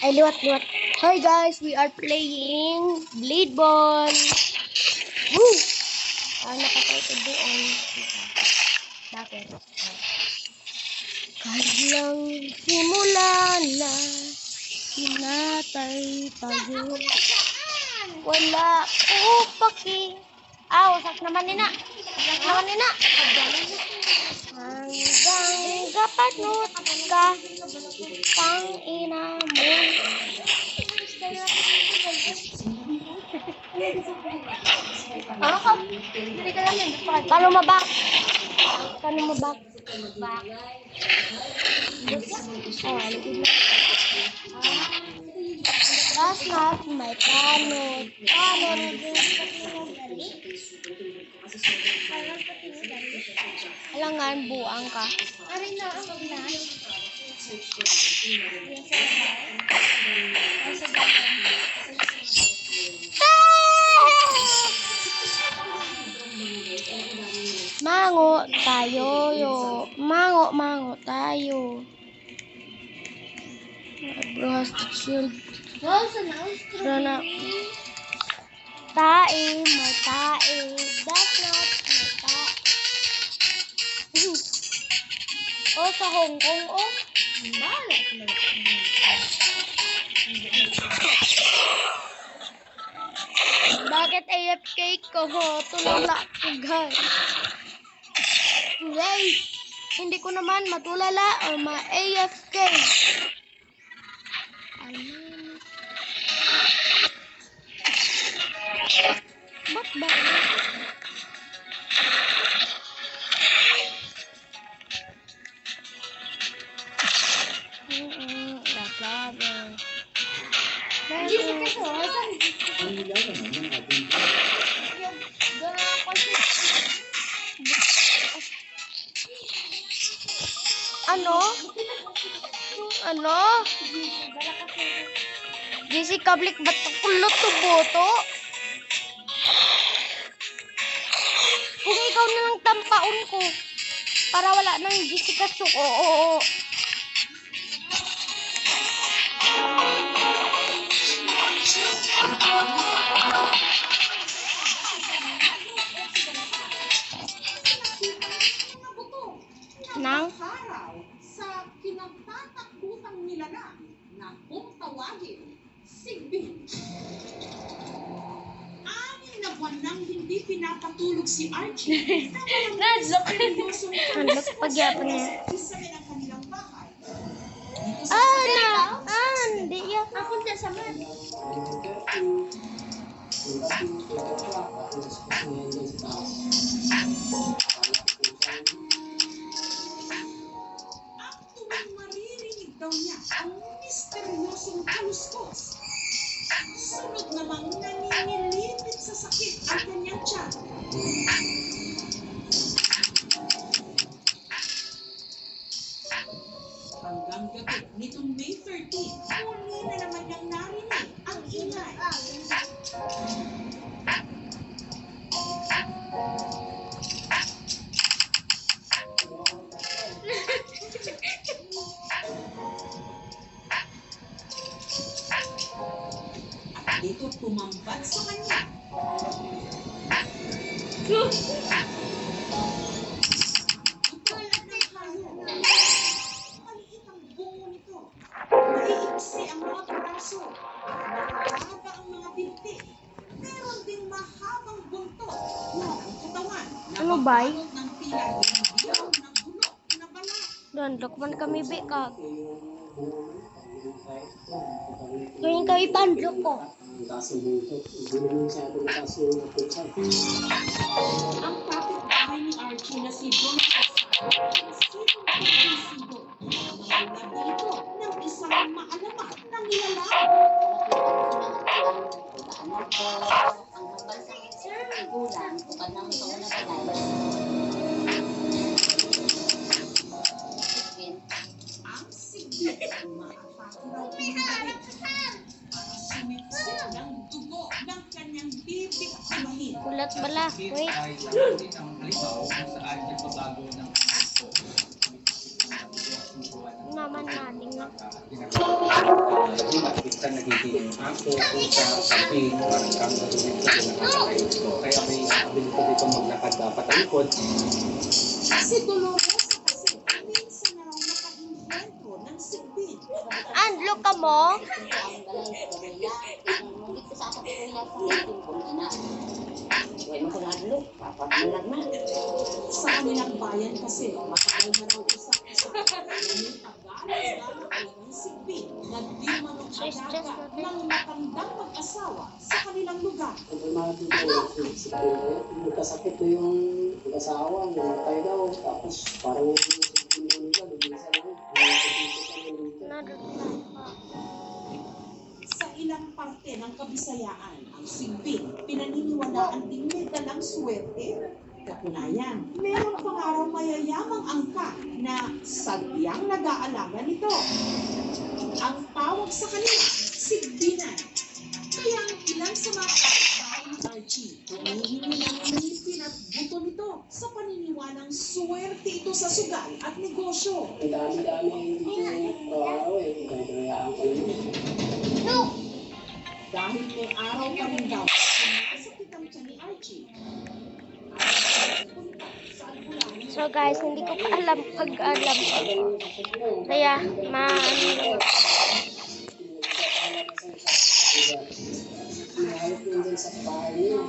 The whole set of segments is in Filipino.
Ay, liwat. Hi guys, we are playing Blade Ball. Woo! Napatay ko doon. Bakit? Kailang simula na hinatay tayo. Wala ko paki. Wasak naman nina. Hanggang kapanot ka pang ina mo. Paano mabak? Last night, may panot. Alangan, buang ka. Mango tayo. Bro has to shield. Rana. Tae. That's not my tae. Sa Hong Kong, Bakit AFK ko ho? Tulala ko, guys. Guys, hindi ko naman matulala o ma-AFK. Ba't ba? Ano? Jessica Blick, ba't kulot to boto? Kung ikaw na lang tampaon ko, para wala nang Jessica Suk, oo. Nang? Sa kinatatakbutang nila na kung tawagin si Bin. 6 na buwan nang hindi pinapatulog si Archie. Nadlok pagyapon niya. Isa rin ang kanilang bahay. Hindi yan. Ako na sa man. Daw niya ang misteryosong kaluskos. Sunod namang naninilipit sa sakit ang kanyang tiyan. Hanggang gabi nitong May 13, muli na naman niyang narinig ang ingay. Ito tumambad sa kanya. Upalat ng hayo. Maliit ang bungo nito. Maiiksi ang mga braso. Mahaba ang mga binti. Meron din mahabang buntot na ang katawan. Ano ba? Ng tila dilaw na bulok na balat. Doon, man kami beka. Ngayon kami pandrok ko. Ang kapitbahay ni Archie na si Don Sigo. Nangalabi ito ng isang maalamat na nilalang. Ang sigit ang sumiksik ng dugo ng kanyang bibig kumahin. Kulat bala. Wait. Naman natin na. minsan nagiging aso, pusa, kambing, parang kang nagiging sa pinakakakay dito. Kaya may ability dito maglakad dapat ang likod. Si Dolores kasi minsan na raw naka-invento ng sigbin. Unlock ka mo? Sa kanilang bayan kasi, matagal na raw usap-usap yung Tagalog ng sigbin na di manong-agaga ng matandang mag-asawa sa kanilang lugar. Magkasakit na yung mag-asawa, namatay daw, tapos parang yung nila, lumisa lang. Sa ilang parte ng Kabisayaan, ang sigbin, pinaniniwalaan din may dalang swerte. Katunayan, meron pang araw mayayamang angka na sadyang nag-aalaga nito. Ang tawag sa kanila, sigbinan. Kaya ang ilan sa mga kapitbahay ni Archie, humihingi ng ngipin at buto nito sa paniniwalang swerte ito sa sugal at negosyo. Ang dami-dami dito araw kaya ko lang. Dahil may araw pa rin daw, sumakasakit ang tiyan ni Archie. So guys, hindi ko pa alam pag-alam ko. Kaya, Mahal ko din sa bahay niya.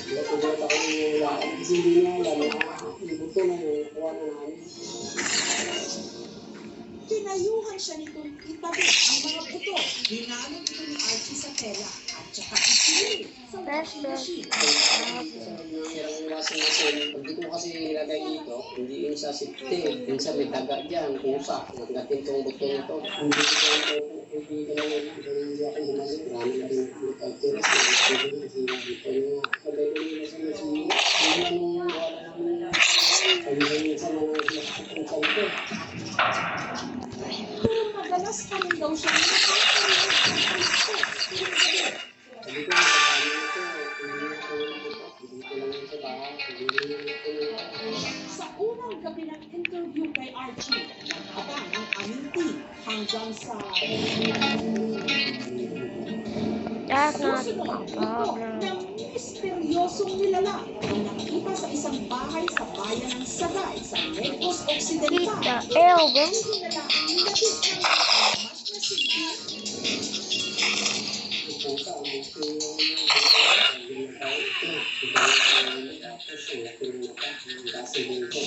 Nakulat ako ng lakad kasi hindi niya alam na yung buto na yung kuha na namin. Pinayuhan siya nitong itabi ang mga buto. Hinanong ito ni Archie sa tela at saka isili sa washing machine. Pag dito kasi ilagay dito, hindi yun sa safety. Minsan may taga dyan, pusa. Nagdating itong buto nito. Hindi ko hindi ko lang hindi ako bumalik. Marami na rin ang kalteras. Kasi dito yung kagay ko nila sa machine. Hindi naman wala naman pag-ibig sa mga nakakapong salito. Pero madalas pa rin daw siya nakakarinig ng Kristo. Sabi ko, magkakaroon ito. Hindi na ito hindi ko lang sa bahay. Hindi na ito. Sa unang gabi ng interview kay Archie, nag-abang ang aming team hanggang sa that's not susunod my ito problem. ng misteryosong nilalang na nakita sa isang bahay sa bayan ng Sagay sa Negros Occidental. Tita Elba. Hinala ang nilabit ng mas na sigbin. Pusa, ang gusto yung tapos ang laki ng mata, ang kasi dito.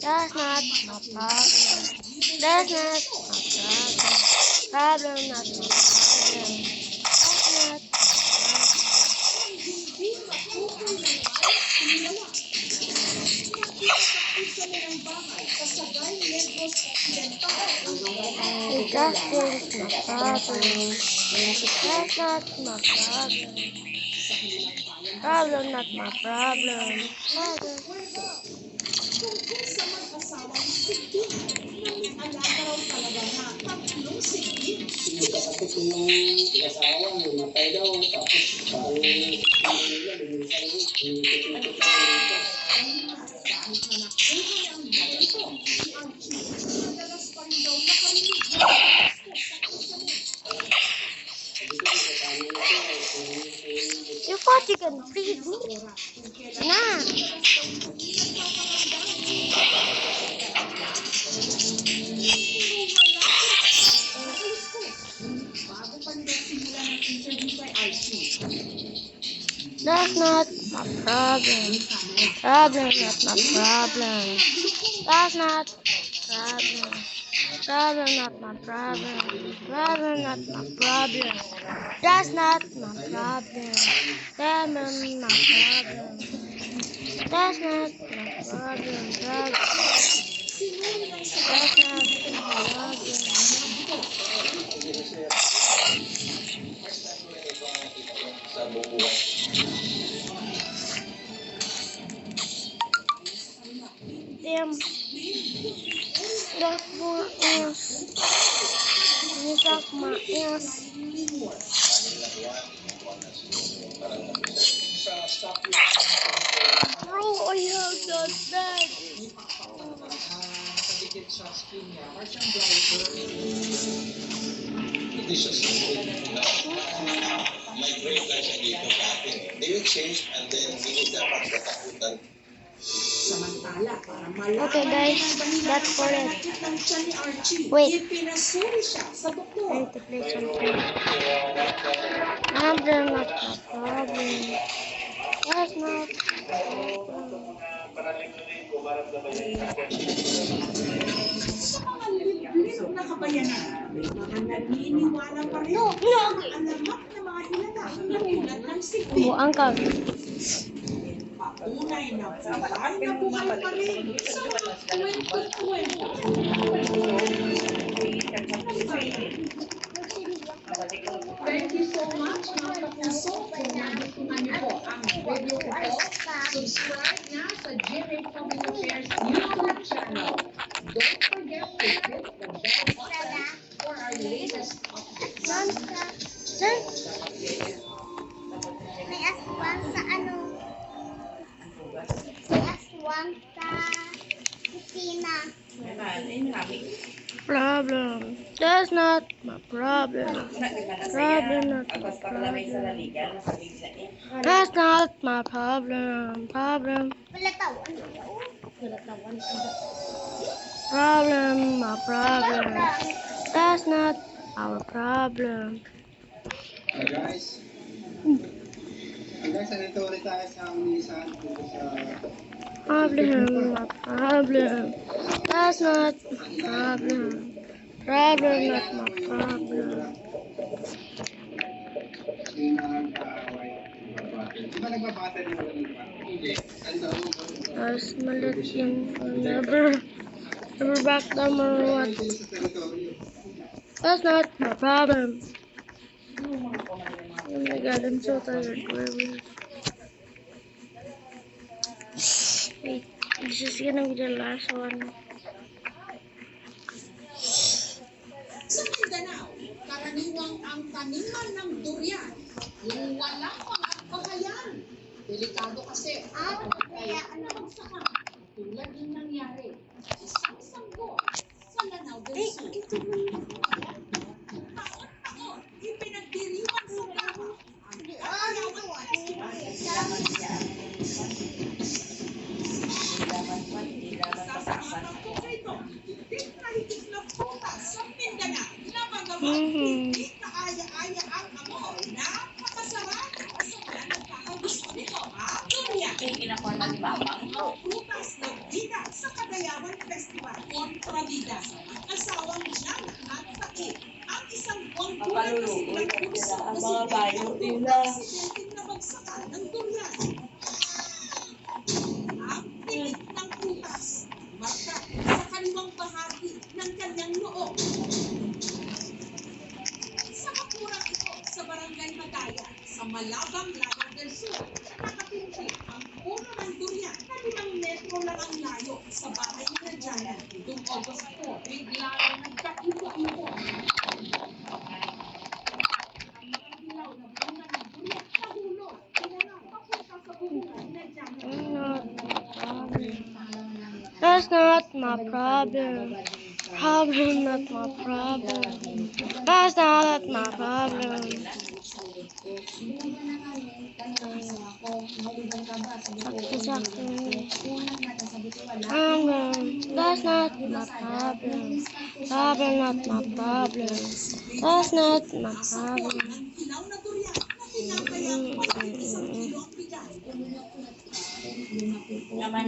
That's not my problem. That's not my problem. Problem not my problem. That's not That's my problem. That's not my problem. Problem not my problem. Problem. Tungkol sa mag-asawang sigbin na may alaga raw talaga na tatlong sigbin. Nagkasakit yung asawa, namatay daw, tapos parang nila, lumisa lang, hinipit-hipit lang dito. Kahit na nakuha ang mga ito, si Archie, madalas pa rin daw nakarinig ng Pasko sa kasamin. Sabi ko, kasama ito, You thought you can feed me? Nah. Bago pa nila simula ng interview kay Archie, That's not my problem. Problem not my problem. That's not problem. Problem not my problem. Problem not my problem. That's not my problem. Problem not my problem. That's not my problem. sinuri ang That's sagot not my problem. Damn. That's my ass. You suck my ass. Dad. Nakadikit sa skin niya. Parang siyang driver. Hindi siya simple. Migrate lang siya dito sa atin. They will change and then hindi dapat katakutan. Samantala, para malaman Okay, guys, ang dahilan that's for ng it. pananakit ng tiyan ni Archie, Wait. ipinasuri siya sa I doktor. need to play something. Problem, not a problem. That's not. Sa mga liblib na kabayanan, mga naniniwala pa rin ang alamak na mga hinala tulad ng sikti. Buang ka. Patunay na buhay pa rin sa mga kwento-kwento. Thank you so much, mga kapuso. Kung nagustuhan niyo po ang video ko po, subscribe na sa GMA Public Affairs YouTube channel. Don't forget to hit the bell button for our latest updates. May aswang sa ano? May aswang sa kusina. Problem. That's not my problem. Problem, not my problem. That's not my problem. Problem. Wala tawan. Problem, my problem. That's not our problem. Guys, nandito ulit tayo sa umisan dito sa Problem, my problem. That's not my problem. Problem, not my problem. Di ba nagbabata din wala pa? Hindi. Ano Tapos malit yung never back down or what. sa teritoryo? That's not my problem. Oh my god, I'm so tired. Where was... Wait, this is gonna be the last one. Sa Mindanao, karaniwang ang taniman ng durian, yung walang mga bahayan. Delikado kasi ang kaya nagsaka. Tulad yung nangyari sa isang sanggo sa Lanao del Sur. Taon-taon, ipinagdiriwang sa Davao ang Kalawan Festival. Sasamahan ko kayo, higit na higit na prutas sa Mindanao na bagamat hindi kaaya-aya ang amoy, napakasarap sa mga nagkakagusto nito, ha? Durian! Ang prutas na bida sa Kadayawan Festival, kontrabida, asawang Jan at Tae, ang isang buwan-buwan na silang kurso na si presidente na bagsakan ng durian. Ang pilit ng prutas, marka sa kaliwang bahagi ng kanyang noo. Sa bakurang ito sa Barangay Madaya, sa Malabang, Lanao del Sur, nakatindi ang puno ng durian na 5 metro lang ang layo sa bahay ni Janet. Noong August 4, bigla na nagkaipo-ipo. Ang mga dilaw na bunga ng durian nahulog, inalaw, papunta sa buhunan ni Janet. That's not my problem. Problem, not my problem. That's not my problem. That's not my problem. Problem, not my problem. That's not my problem. Ang hilaw na durian na tinatayang mahigit 1 kilo ang bigay. Naman.